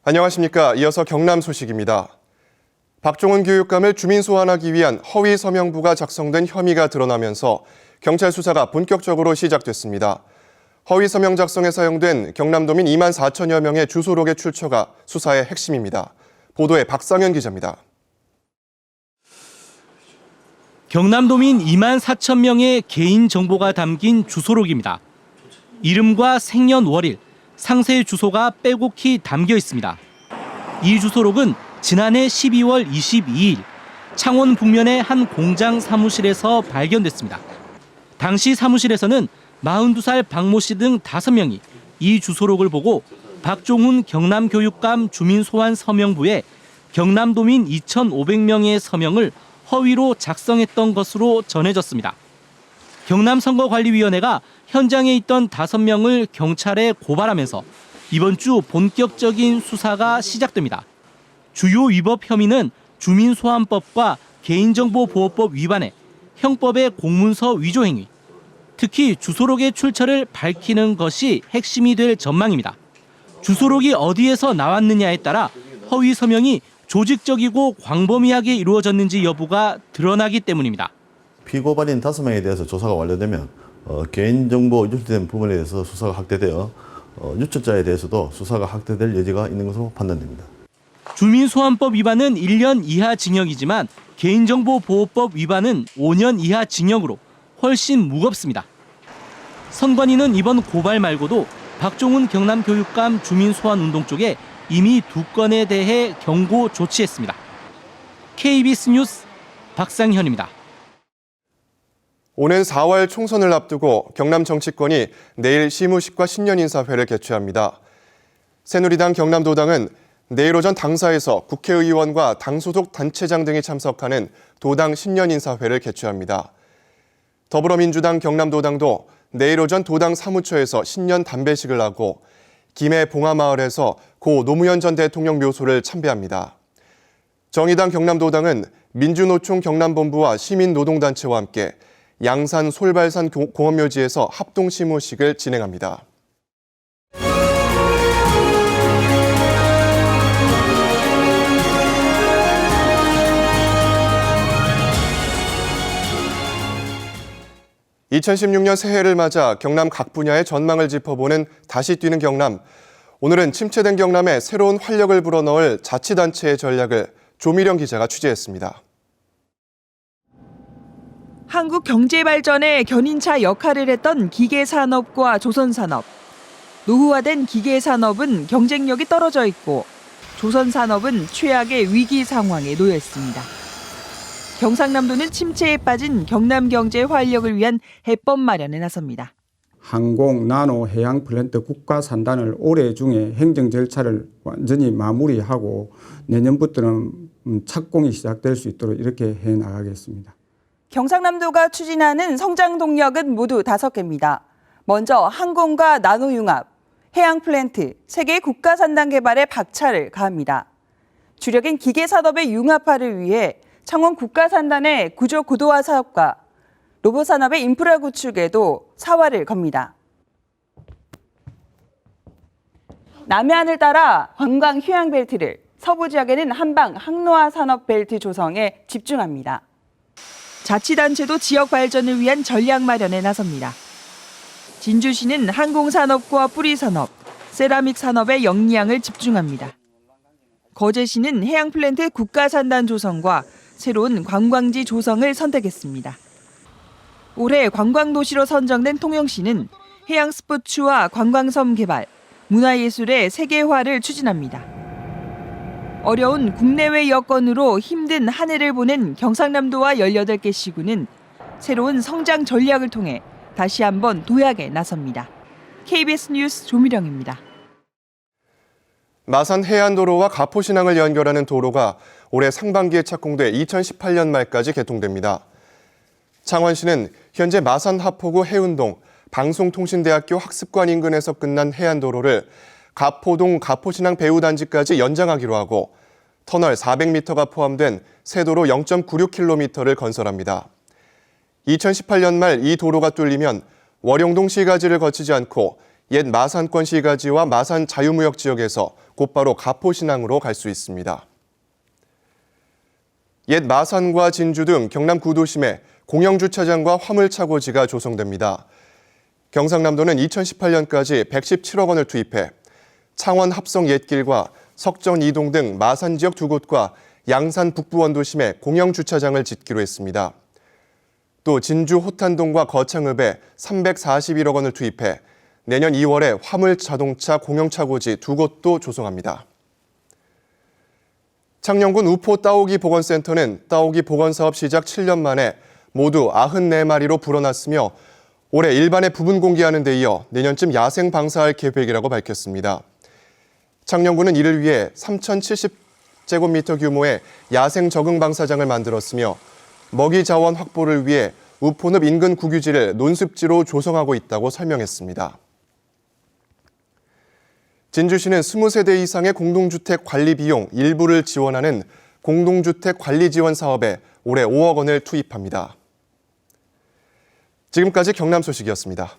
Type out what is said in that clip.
안녕하십니까. 이어서 경남 소식입니다. 박종훈 교육감을 주민 소환하기 위한 허위 서명부가 작성된 혐의가 드러나면서 경찰 수사가 본격적으로 시작됐습니다. 허위 서명 작성에 사용된 경남도민 2만 4천여 명의 주소록의 출처가 수사의 핵심입니다. 보도에 박상현 기자입니다. 경남도민 2만 4천 명의 개인 정보가 담긴 주소록입니다. 이름과 생년월일, 상세 주소가 빼곡히 담겨 있습니다. 이 주소록은 지난해 12월 22일 창원 북면의 한 공장 사무실에서 발견됐습니다. 당시 사무실에서는 42살 박모 씨 등 5명이 이 주소록을 보고 박종훈 경남교육감 주민소환 서명부에 경남도민 2,500명의 서명을 허위로 작성했던 것으로 전해졌습니다. 경남선거관리위원회가 현장에 있던 5명을 경찰에 고발하면서 이번 주 본격적인 수사가 시작됩니다. 주요 위법 혐의는 주민소환법과 개인정보보호법 위반에 형법의 공문서 위조 행위, 특히 주소록의 출처를 밝히는 것이 핵심이 될 전망입니다. 주소록이 어디에서 나왔느냐에 따라 허위 서명이 조직적이고 광범위하게 이루어졌는지 여부가 드러나기 때문입니다. 피고발인 5명에 대해서 조사가 완료되면 개인정보 유출된 부분에 대해서 수사가 확대되어 유출자에 대해서도 수사가 확대될 여지가 있는 것으로 판단됩니다. 주민소환법 위반은 1년 이하 징역이지만 개인정보보호법 위반은 5년 이하 징역으로 훨씬 무겁습니다. 선관위는 이번 고발 말고도 박종훈 경남교육감 주민소환운동 쪽에 이미 2건에 대해 경고 조치했습니다. KBS 뉴스 박상현입니다. 오는 4월 총선을 앞두고 경남 정치권이 내일 시무식과 신년인사회를 개최합니다. 새누리당 경남도당은 내일 오전 당사에서 국회의원과 당 소속 단체장 등이 참석하는 도당 신년인사회를 개최합니다. 더불어민주당 경남도당도 내일 오전 도당 사무처에서 신년 담배식을 하고 김해 봉하마을에서 고 노무현 전 대통령 묘소를 참배합니다. 정의당 경남도당은 민주노총 경남본부와 시민노동단체와 함께 양산 솔발산 공원묘지에서 합동시무식을 진행합니다. (2016년) 새해를 맞아 경남 각 분야의 전망을 짚어보는 다시 뛰는 경남. 오늘은 침체된 경남에 새로운 활력을 불어넣을 자치단체의 전략을 조미령 기자가 취재했습니다. 한국 경제 발전의 견인차 역할을 했던 기계산업과 조선산업. 노후화된 기계산업은 경쟁력이 떨어져 있고 조선산업은 최악의 위기 상황에 놓여 있습니다. 경상남도는 침체에 빠진 경남 경제 활력을 위한 해법 마련에 나섭니다. 항공, 나노, 해양 플랜트 국가 산단을 올해 중에 행정 절차를 완전히 마무리하고 내년부터는 착공이 시작될 수 있도록 이렇게 해 나가겠습니다. 경상남도가 추진하는 성장 동력은 모두 5개입니다. 먼저 항공과 나노융합, 해양 플랜트, 세계 국가 산단 개발에 박차를 가합니다. 주력인 기계산업의 융합화를 위해 창원 국가산단의 구조 고도화 사업과 로봇 산업의 인프라 구축에도 사활을 겁니다. 남해안을 따라 관광 휴양 벨트를, 서부 지역에는 한방 항로화 산업 벨트 조성에 집중합니다. 자치단체도 지역 발전을 위한 전략 마련에 나섭니다. 진주시는 항공산업과 뿌리산업, 세라믹 산업의 역량을 집중합니다. 거제시는 해양 플랜트 국가산단 조성과 새로운 관광지 조성을 선택했습니다. 올해 관광도시로 선정된 통영시는 해양 스포츠와 관광섬 개발, 문화예술의 세계화를 추진합니다. 어려운 국내외 여건으로 힘든 한 해를 보낸 경상남도와 18개 시군은 새로운 성장 전략을 통해 다시 한번 도약에 나섭니다. KBS 뉴스 조미령입니다. 마산 해안도로와 가포신항을 연결하는 도로가 올해 상반기에 착공돼 2018년 말까지 개통됩니다. 창원시는 현재 마산 하포구 해운동 방송통신대학교 학습관 인근에서 끝난 해안도로를 가포동 가포신항 배후단지까지 연장하기로 하고 터널 400m가 포함된 세도로 0.96km를 건설합니다. 2018년 말 이 도로가 뚫리면 월용동 시가지를 거치지 않고 옛 마산권 시가지와 마산 자유무역 지역에서 곧바로 가포신항으로 갈 수 있습니다. 옛 마산과 진주 등 경남 구도심에 공영주차장과 화물차고지가 조성됩니다. 경상남도는 2018년까지 117억 원을 투입해 창원 합성 옛길과 석전 이동 등 마산 지역 2곳과 양산 북부 원도심에 공영주차장을 짓기로 했습니다. 또 진주 호탄동과 거창읍에 341억 원을 투입해 내년 2월에 화물자동차 공영차고지 2곳도 조성합니다. 창녕군 우포 따오기 보건센터는 따오기 보건사업 시작 7년 만에 모두 94마리로 불어났으며 올해 일반에 부분 공개하는 데 이어 내년쯤 야생 방사할 계획이라고 밝혔습니다. 창녕군은 이를 위해 3,070제곱미터 규모의 야생 적응 방사장을 만들었으며 먹이 자원 확보를 위해 우포늪 인근 국유지를 논습지로 조성하고 있다고 설명했습니다. 진주시는 20세대 이상의 공동주택 관리 비용 일부를 지원하는 공동주택 관리 지원 사업에 올해 5억 원을 투입합니다. 지금까지 경남 소식이었습니다.